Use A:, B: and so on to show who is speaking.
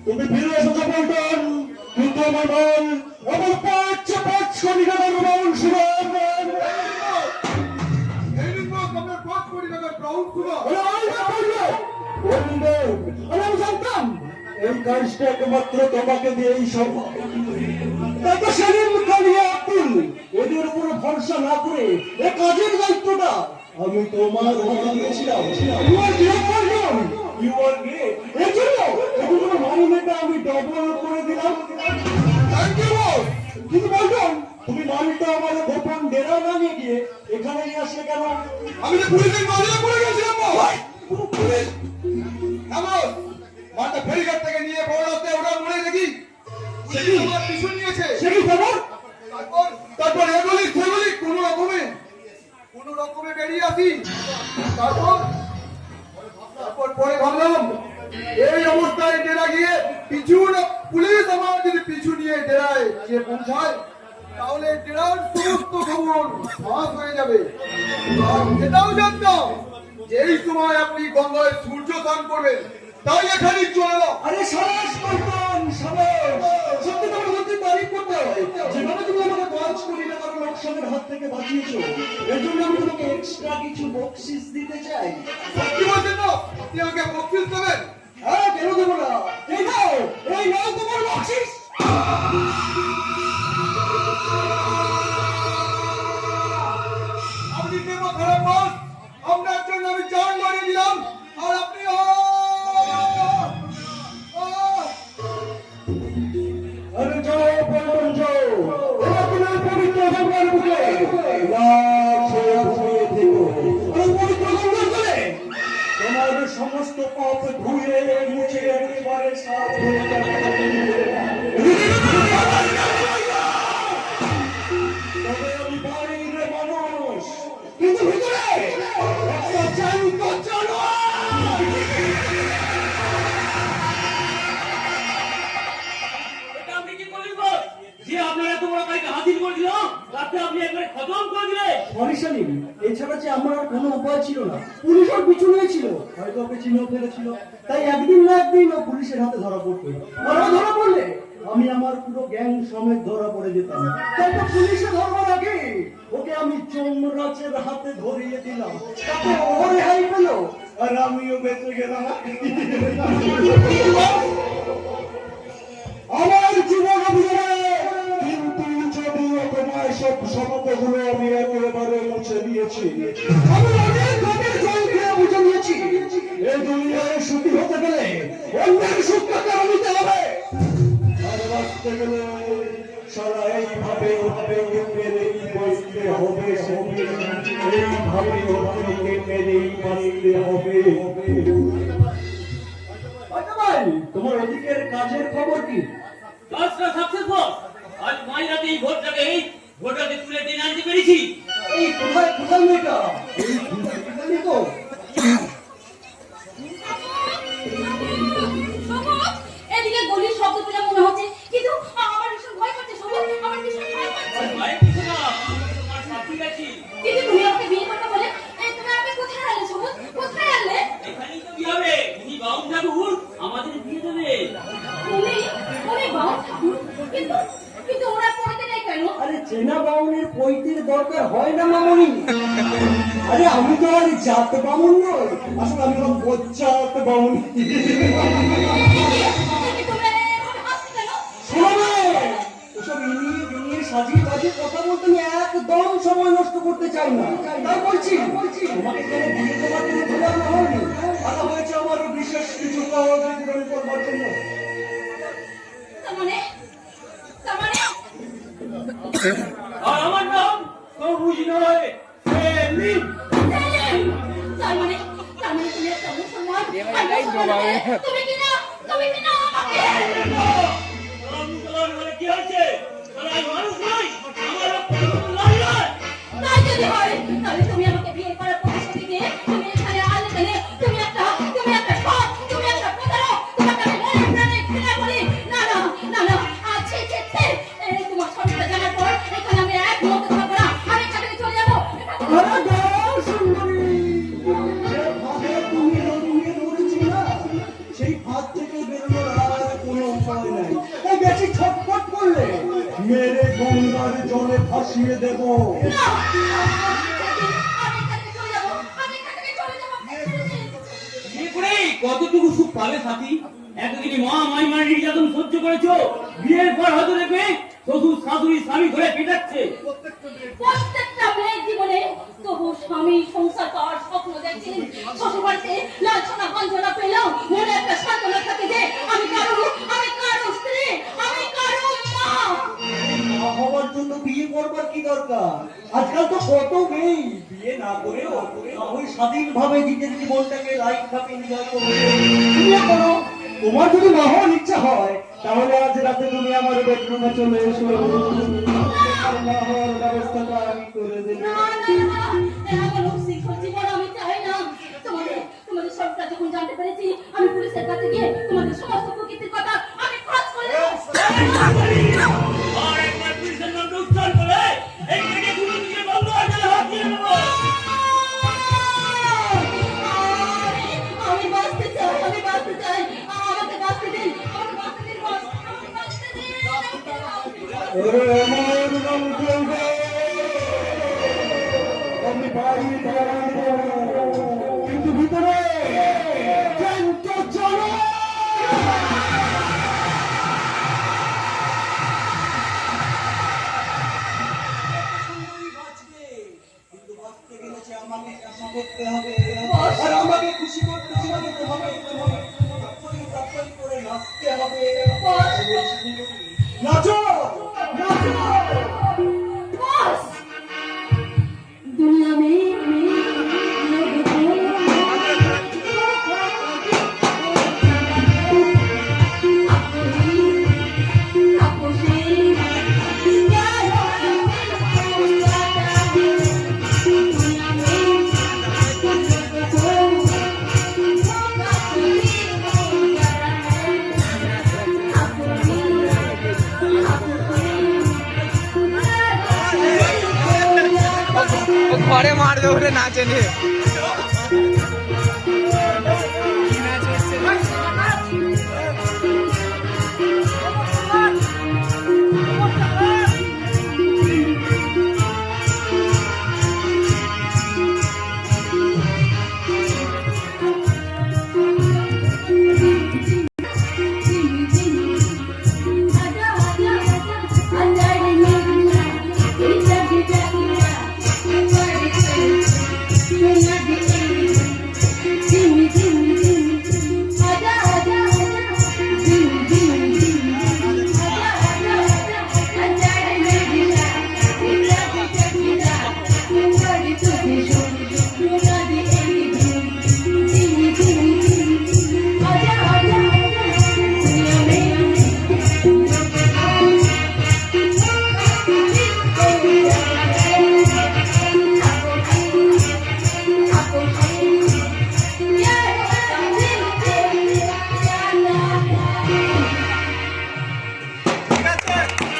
A: তুমি ফিরে এসো পল্টন, কিন্তু আমার মন আমার পাঁচ কোটি টাকার ব্রাউন সুগার আমি জানতাম এই কাজটা একমাত্র তোমাকে দিয়েই সম্ভব। তাই তো সেদিন কালিয়া আব্দুল ওদের উপরে ভরসা না করে এ কাজের দায়িত্বটা আমি তোমার হাতে দিয়েছিলাম। মাইনেটা আমি ডবল করে দিলাম। কিন্তু বলতাম তুমি মালটা আমার গোপন ডেরা না নিয়ে গিয়ে এখানে নিয়ে আসলে কেন?
B: আমি তো পুলিশের নজরে পড়ে গেছিলাম। মালটা ফেরিঘাট থেকে নিয়ে বড় রাতে ওরা মরে দেখি সেটি আমার পিছু নিয়েছে।
A: সেটি খবর
B: তারপর এগুলি সেগুলি কোনো রকমে বেরিয়ে আসি। তারপর পরে ভাবলাম এই অবস্থায় ডেরা গিয়ে পিছু পুলিশ আমার যদি পিছু নিয়ে ডেরায় গিয়ে পৌঁছায় তাহলে ডেরার সমস্ত খবর ফাঁস হয়ে যাবে। এটাও জানতাম যে এই সময় আপনি গঙ্গায় সূর্য স্নান করবেন, তাই এখানে চলে এলাম।
A: আরে সাবাস কল্পন, সাবাস। সত্যি তোমার সত্যি তারিফ করতে হয়। যেভাবে তুমি আমাকে 5 কোটি টাকার লোকসানের হাত থেকে বাঁচিয়েছো এর জন্য আমি তোমাকে এক্সট্রা কিছু বকশিস দিতে চাই।
B: সত্যি বলছেন না? আপনি আমাকে বকশিস দেবেন?
A: হ্যাঁ, কেন দেবো না? এই নাও তোমার বকশিস।
B: আপনি দেব খারাপ বস, আপনার জন্য আমি জান লড়িয়ে দিলাম আর আপনি
A: আরে যাও পল্টন যাও, এবার তুমি পবিত্র গঙ্গার বুকে ঘুমিয়ে থেকো। পবিত্র গঙ্গার জলে তোমার সমস্ত পাপ ধুয়ে মুছে একেবারে সাফ হয়ে যাবে। তবে আমি বাইরে মানুষ, কিন্তু ভিতরে একটা জ্যান্ত জানোয়ার।
C: আপনি কি করলেন বস? যে আপনারা তোমরা তাকে হাসিল করে দিল, তাতে আপনি একবারে খতম করে দিলেন।
A: সরি সালিম, এছাড়া যে আমার আর কোনো উপায় ছিল না। পুলিশ ওর পিছু নিয়েছিল, হয়তো ওকে চিনেও ফেলেছিল। তাই একদিন না একদিন ও পুলিশের হাতে ধরা পড়তো। আর ও ধরা পড়লে আমি আমার পুরো গ্যাং সমেত ধরা পড়ে যেতাম। তাই তো পুলিশে ধরবার আগে ওকে আমি চোমরাচের হাতে ধরিয়ে দিলাম, তাতে ও রেহাই পেল আর আমিও বেঁচে গেলাম। আমার জীবন কিন্তু যদিও তোমার সব সমতগুলো আমি একেবারে মুছে দিয়েছি। আমি অনেক ঘটের জল খেয়ে বুঝে নিয়েছি এই দুনিয়ায় সুখী হতে গেলে অন্যের সুখটা কেন নিতে হবে, আর বাঁচতে গেলে সারা এইভাবে মেরেই বাঁচতে হবে। এইভাবে মেরেই বাঁচতে হবে। তোমার ওদিকের কাজের খবর কি?
C: কাজটা সাকসেসফুল। আজ মাঝরাতে এই ভোটটাকে তুলে টেনে আনতে পেরেছি।
A: এই কোথায় মেয়েটা? এই তো
D: এদিকে গলির শব্দ পেলে মনে হচ্ছে, কিন্তু আমার ভীষণ ভয় করছে। আমার ভীষণ ভয় করছে।
C: ভয়ের কিছু না, তোমার সাথী আছি।
D: কিন্তু তুমি আমাকে বিয়ে করতে বলে তুমি আমাকে কোথায় আনলে? সবুজ কোথায় আনলে?
C: এখানেই তো বিয়ে হবে। উনি বাউন ঠাকুর আমাদের বিয়ে দেবে।
D: উনি বাউন ঠাকুর? কিন্তু ওরা পড়তে নেই কেন?
A: আরে চেনা বামুনের পৈতির দরকার হয় না মামনি। আরে আমি তো আর জাত বামুন নই, আসলে আমি হলাম বজ্জাত বামুন। সাজিয়ে বাজিয়ে কথা বলতে আমি একদম সময় নষ্ট করতে চাই না। তাই বলছি তোমাকে কেন বিয়ে দেওয়ার জন্য ধরে আনা হয়নি, আনা হয়েছে আমার বিশেষ কিছু কাজ পূরণ করবার জন্য।
C: আর আমার নাম সবুজ নয়, সেলিম।
D: সেলিম! তার মানে তুমি একটা মুসলমান। তুমি কি না আমাকে?
C: মুসলমান হলে কি হয়েছে? তারা মানুষ নয়, আমার রক্ত লড়াই নয়।
D: তাই যদি হয় তাহলে তুমি আমাকে বিয়ে করার প্রতিশ্রুতি দিয়ে তুমি এখানে আনলে কেন? তুমি একটা ঠক, তুমি একটা প্রতারক, তোমাকে আমি মনে প্রাণে ঘৃণা করি। না আছে এই তোমার সবটা জানার পর এখানে আমি এক মুহূর্ত থাকবো না। আমি এখান থেকে চলে যাবো।
A: আরে দাও সুন্দরী, যে ফাঁদে তুমি রঙিয়ে ধরেছি না, সেই ফাঁদ থেকে বেরোনোর আর কোনো উপায় নাই। এই বেশি ছটফট করলে মেরে গঙ্গার জলে ভাসিয়ে দেবো।
D: না, আমি এখান থেকে চলে যাবো।
C: বিয়ে করে কতটুকু সুখ পাবে সাথী? এতদিনই মা মাইমার নির্যাতন সহ্য করেছো, বিয়ের পর হয়তো দেখবে শ্বশুর শাশুড়ি স্বামী ধরে পেটাচ্ছে।
D: প্রত্যেকটা মেয়ের জীবনে তবু স্বামী সংসার করার স্বপ্ন দেখছেন। শ্বশুরবাড়িতে লাঞ্ছনা গঞ্জনা পেলেও মনে একটা সান্ত্বনা থাকে যে আমি কারো স্ত্রী, আমি কারো মা।
A: মা হওয়ার জন্য বিয়ে করবার কি দরকার? আজকাল তো কত মেয়ে বিয়ে না করেও ওই স্বাধীনভাবে নিজের জীবনটাকে লাইফ ভাবে এনজয় করবে। বিয়ে করো, তোমার যদি না হওয়ার ইচ্ছা হয় তাহলে আজ রাতে তুমি আমার বেডরুমে চলে এসো। তোমার না হওয়ার ব্যবস্থাটা আমি করে দেব।
D: না, এমন উচ্ছৃঙ্খল জীবন আমি চাই না। তোমাদের সবটা যখন জানতে পেরেছি, আমি পুলিশের কাছে গিয়ে তোমাদের সমস্ত প্রকৃতির কথা আমি ফাঁস করে দেবো।
C: আর একবার পুলিশের নামটা উচ্চারণ করে এই মেয়েকে তুমি নিজের বন্ধ হয়ে গেলে হাত দিয়ে নেবো।
D: আমি বাঁচতে চাই, আমাকে বাঁচতে দিন, বস, আমাকে বাঁচতে দিন।
A: ওরে আমার নাম চলবে, আমি বাইরে দাঁড়াবো, কিন্তু ভিতরে জ্যান্ত চলো। কিন্তু বাঁচতে গেলে যে আমাকে কাজ করতে হবে, আর আমাকে খুশি করতে হবে, তাড়াতাড়ি করে নাচতে হবে। নাচো নাচো।
D: बस दुनिया में
E: ঘরে মারবে বলে নাচে নে।